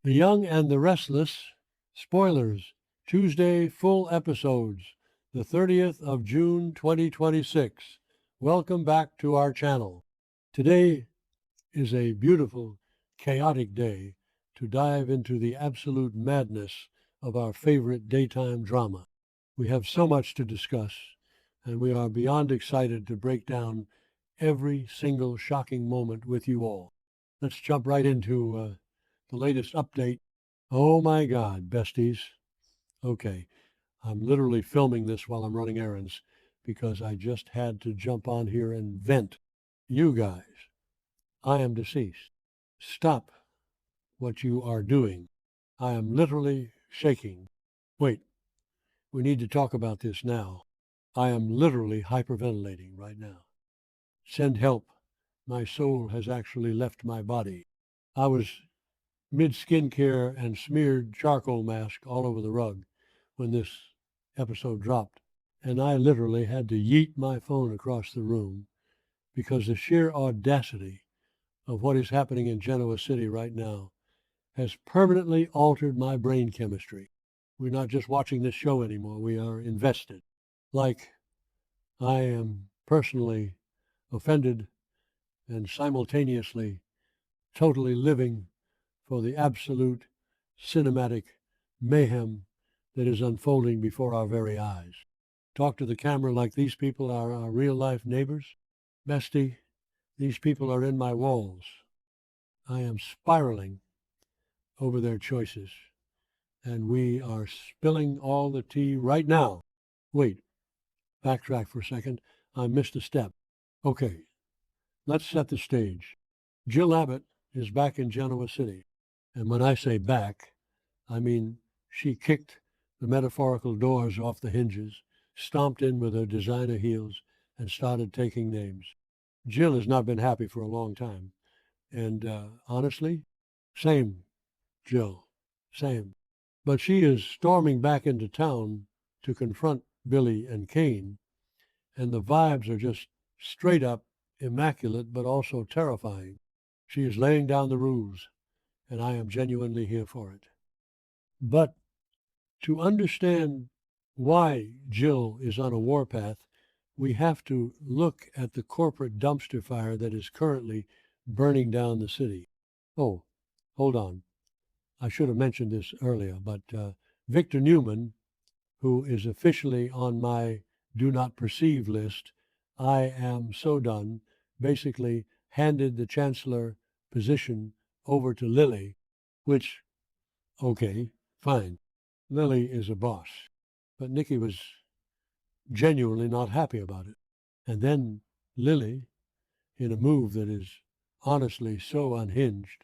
The Young and the Restless, spoilers, Tuesday full episodes, the 30th of June 2026. Welcome back to our channel. Today is a beautiful, chaotic day to dive into the absolute madness of our favorite daytime drama. We have so much to discuss, and we are beyond excited to break down every single shocking moment with you all. Let's jump right into the latest update. Oh my God, besties. Okay, I'm literally filming this while I'm running errands because I just had to jump on here and vent. You guys, I am deceased. Stop what you are doing. I am literally shaking. Wait, we need to talk about this now. I am literally hyperventilating right now. Send help. My soul has actually left my body. I was mid-skincare and smeared charcoal mask all over the rug when this episode dropped. And I literally had to yeet my phone across the room because the sheer audacity of what is happening in Genoa City right now has permanently altered my brain chemistry. We're not just watching this show anymore. We are invested. Like I am personally offended and simultaneously totally living for the absolute cinematic mayhem that is unfolding before our very eyes. Talk to the camera like these people are our real life neighbors. Bestie, these people are in my walls. I am spiraling over their choices, and we are spilling all the tea right now. Wait, backtrack for a second. I missed a step. Okay, let's set the stage. Jill Abbott is back in Genoa City. And when I say back, I mean she kicked the metaphorical doors off the hinges, stomped in with her designer heels, and started taking names. Jill has not been happy for a long time. And honestly, same, Jill, same. But she is storming back into town to confront Billy and Kane, and the vibes are just straight up immaculate, but also terrifying. She is laying down the rules, and I am genuinely here for it. But to understand why Jill is on a warpath, we have to look at the corporate dumpster fire that is currently burning down the city. Oh, hold on. I should have mentioned this earlier, but Victor Newman, who is officially on my do not perceive list, I am so done, basically handed the chancellor position over to Lily, which, okay, fine. Lily is a boss. But Nikki was genuinely not happy about it. And then Lily, in a move that is honestly so unhinged,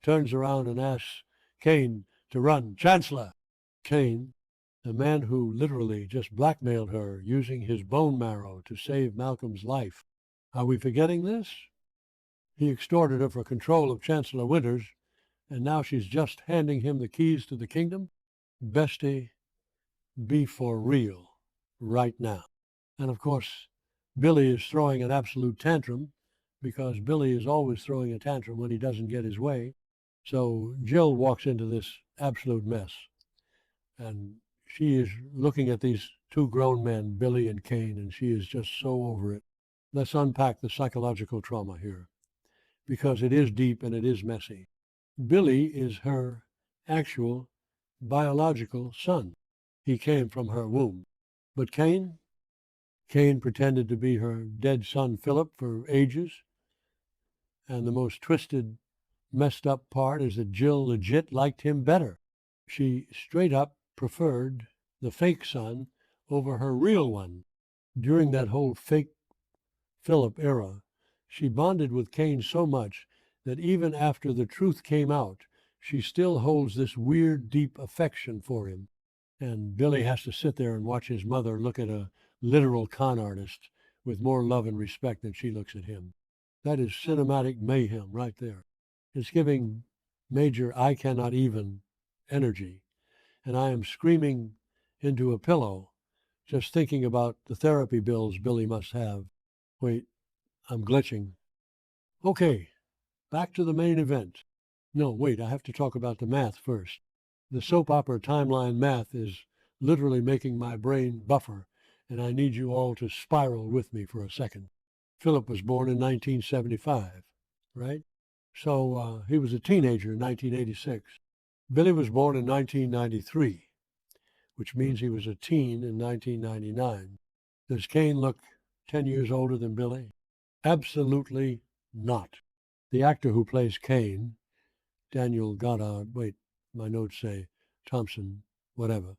turns around and asks Kane to run. Chancellor! Kane, the man who literally just blackmailed her using his bone marrow to save Malcolm's life. Are we forgetting this? He extorted her for control of Chancellor Winters, and now she's just handing him the keys to the kingdom? Bestie, be for real right now. And of course, Billy is throwing an absolute tantrum because Billy is always throwing a tantrum when he doesn't get his way. So Jill walks into this absolute mess. And she is looking at these two grown men, Billy and Kane, and she is just so over it. Let's unpack the psychological trauma here because it is deep and it is messy. Billy is her actual biological son. He came from her womb. But Kane pretended to be her dead son Philip for ages. And the most twisted, messed up part is that Jill legit liked him better. She straight up preferred the fake son over her real one. During that whole fake Philip era, she bonded with Kane so much that even after the truth came out, she still holds this weird, deep affection for him. And Billy has to sit there and watch his mother look at a literal con artist with more love and respect than she looks at him. That is cinematic mayhem right there. It's giving major I cannot even energy. And I am screaming into a pillow just thinking about the therapy bills Billy must have. Wait, I'm glitching. Okay, back to the main event. No, wait, I have to talk about the math first. The soap opera timeline math is literally making my brain buffer, and I need you all to spiral with me for a second. Philip was born in 1975, right? So he was a teenager in 1986. Billy was born in 1993, which means he was a teen in 1999. Does Kane look 10 years older than Billy? Absolutely not. The actor who plays Kane, Daniel Goddard, wait, my notes say Thompson, whatever.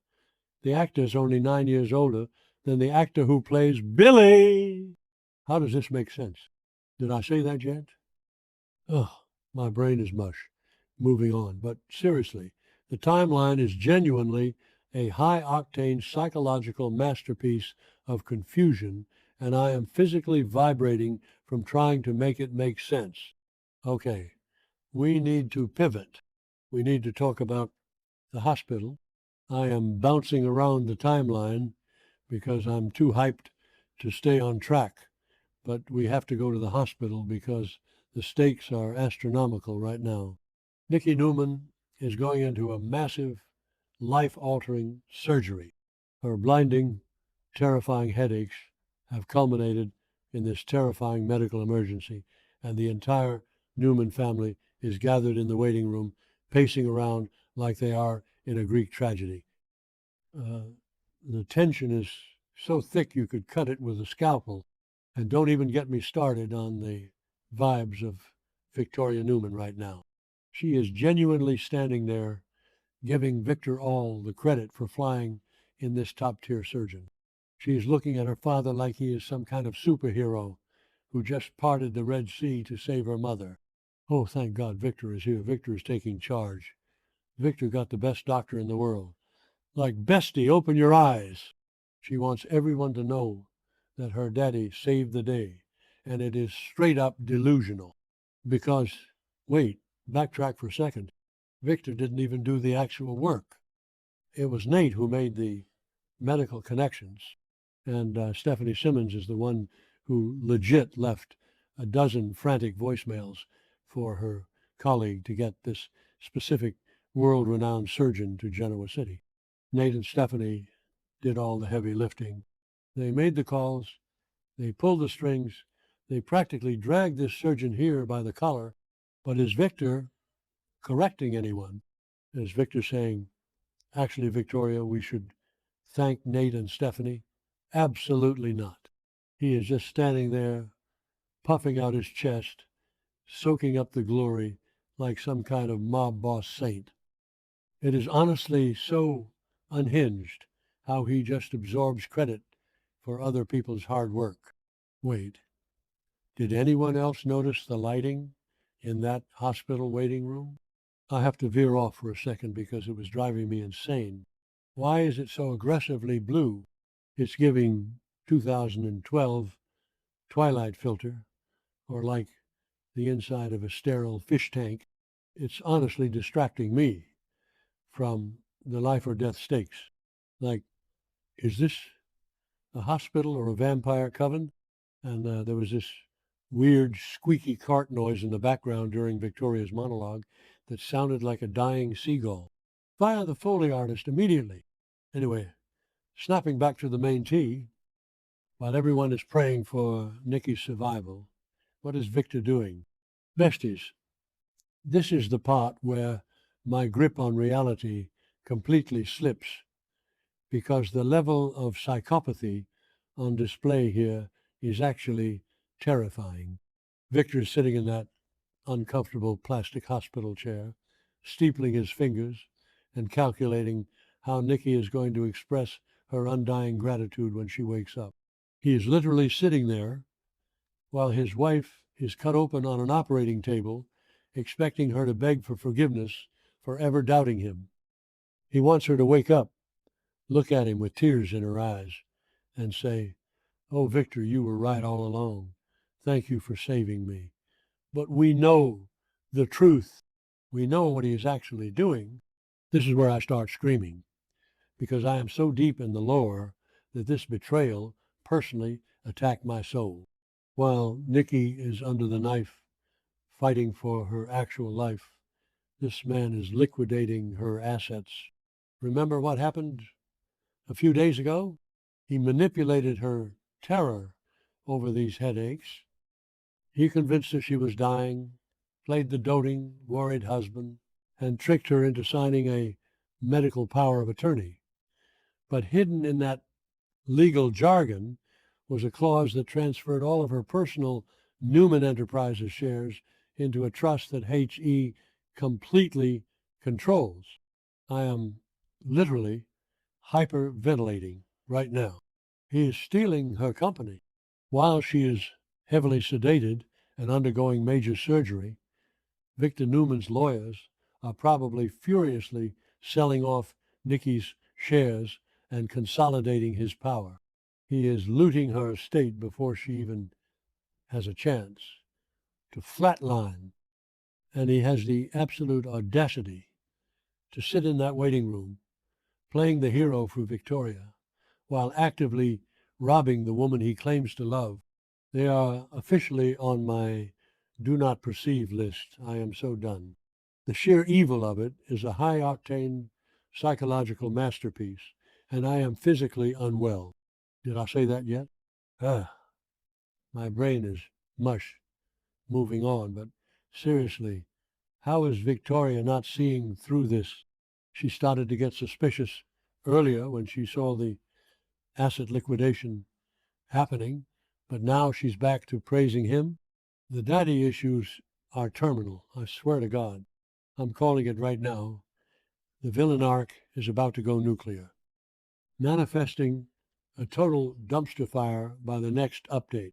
The actor is only 9 years older than the actor who plays Billy. How does this make sense? Did I say that yet? Ugh, my brain is mush. Moving on. But seriously, the timeline is genuinely a high octane psychological masterpiece of confusion, and I am physically vibrating from trying to make it make sense. Okay, we need to pivot. We need to talk about the hospital. I am bouncing around the timeline because I'm too hyped to stay on track. But we have to go to the hospital because the stakes are astronomical right now. Nikki Newman is going into a massive, life-altering surgery. Her blinding, terrifying headaches have culminated in this terrifying medical emergency, and the entire Newman family is gathered in the waiting room, pacing around like they are in a Greek tragedy. The tension is so thick you could cut it with a scalpel. And don't even get me started on the vibes of Victoria Newman right now. She is genuinely standing there giving Victor all the credit for flying in this top-tier surgeon. She is looking at her father like he is some kind of superhero who just parted the Red Sea to save her mother. Oh, thank God Victor is here. Victor is taking charge. Victor got the best doctor in the world. Like, bestie, open your eyes. She wants everyone to know that her daddy saved the day, and it is straight up delusional. Because, wait, backtrack for a second. Victor didn't even do the actual work. It was Nate who made the medical connections, and Stephanie Simmons is the one who legit left a dozen frantic voicemails for her colleague to get this specific world-renowned surgeon to Genoa City. Nate and Stephanie did all the heavy lifting. They made the calls, they pulled the strings, they practically dragged this surgeon here by the collar. But is Victor correcting anyone? Is Victor saying, actually, Victoria, we should thank Nate and Stephanie? Absolutely not. He is just standing there, puffing out his chest, soaking up the glory like some kind of mob boss saint. It is honestly so unhinged how he just absorbs credit for other people's hard work. Wait, did anyone else notice the lighting in that hospital waiting room? I have to veer off for a second because it was driving me insane. Why is it so aggressively blue? It's giving 2012 Twilight filter, or like the inside of a sterile fish tank. It's honestly distracting me from the life or death stakes. Like, is this a hospital or a vampire coven? And there was this weird squeaky cart noise in the background during Victoria's monologue that sounded like a dying seagull. Fire the Foley artist immediately. Anyway, snapping back to the main tee, while everyone is praying for Nikki's survival, what is Victor doing? Besties, this is the part where my grip on reality completely slips, because the level of psychopathy on display here is actually terrifying. Victor is sitting in that uncomfortable plastic hospital chair, steepling his fingers and calculating how Nikki is going to express her undying gratitude when she wakes up. He is literally sitting there while his wife is cut open on an operating table, expecting her to beg for forgiveness for ever doubting him. He wants her to wake up, look at him with tears in her eyes, and say, "Oh, Victor, you were right all along. Thank you for saving me. But we know the truth. We know what he is actually doing." This is where I start screaming, because I am so deep in the lore that this betrayal personally attacked my soul. While Nikki is under the knife, fighting for her actual life, This man is liquidating her assets. Remember what happened a few days ago? He manipulated her terror over these headaches. He convinced her she was dying, played the doting, worried husband, and tricked her into signing a medical power of attorney. But hidden in that legal jargon was a clause that transferred all of her personal Newman Enterprises shares into a trust that HE completely controls. I am literally hyperventilating right now. He is stealing her company. While she is heavily sedated and undergoing major surgery, Victor Newman's lawyers are probably furiously selling off Nikki's shares and consolidating his power. He is looting her estate before she even has a chance to flatline, and he has the absolute audacity to sit in that waiting room, playing the hero for Victoria, while actively robbing the woman he claims to love. They are officially on my do not perceive list. I am so done. The sheer evil of it is a high-octane psychological masterpiece, and I am physically unwell. Did I say that yet? My brain is mush, moving on, but seriously, how is Victoria not seeing through this? She started to get suspicious earlier when she saw the asset liquidation happening, but now she's back to praising him. The daddy issues are terminal, I swear to God. I'm calling it right now. The villain arc is about to go nuclear, manifesting a total dumpster fire by the next update.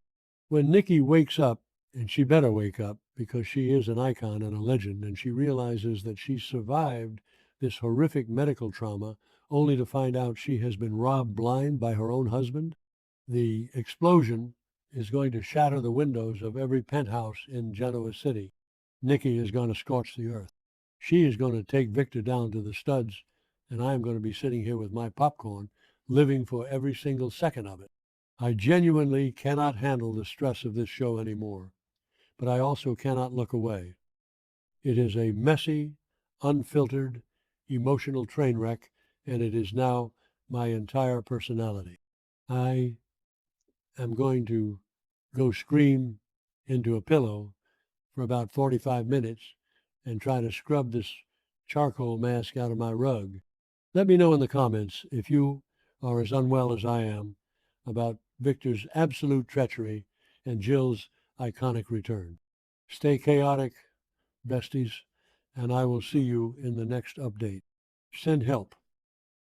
When Nikki wakes up, and she better wake up because she is an icon and a legend, and she realizes that she survived this horrific medical trauma only to find out she has been robbed blind by her own husband, the explosion is going to shatter the windows of every penthouse in Genoa City. Nikki is going to scorch the earth. She is going to take Victor down to the studs, and I am going to be sitting here with my popcorn, living for every single second of it. I genuinely cannot handle the stress of this show anymore, but I also cannot look away. It is a messy, unfiltered, emotional train wreck, and it is now my entire personality. I am going to go scream into a pillow for about 45 minutes and try to scrub this charcoal mask out of my rug. Let me know in the comments if you are as unwell as I am about Victor's absolute treachery and Jill's iconic return. Stay chaotic, besties, and I will see you in the next update. Send help.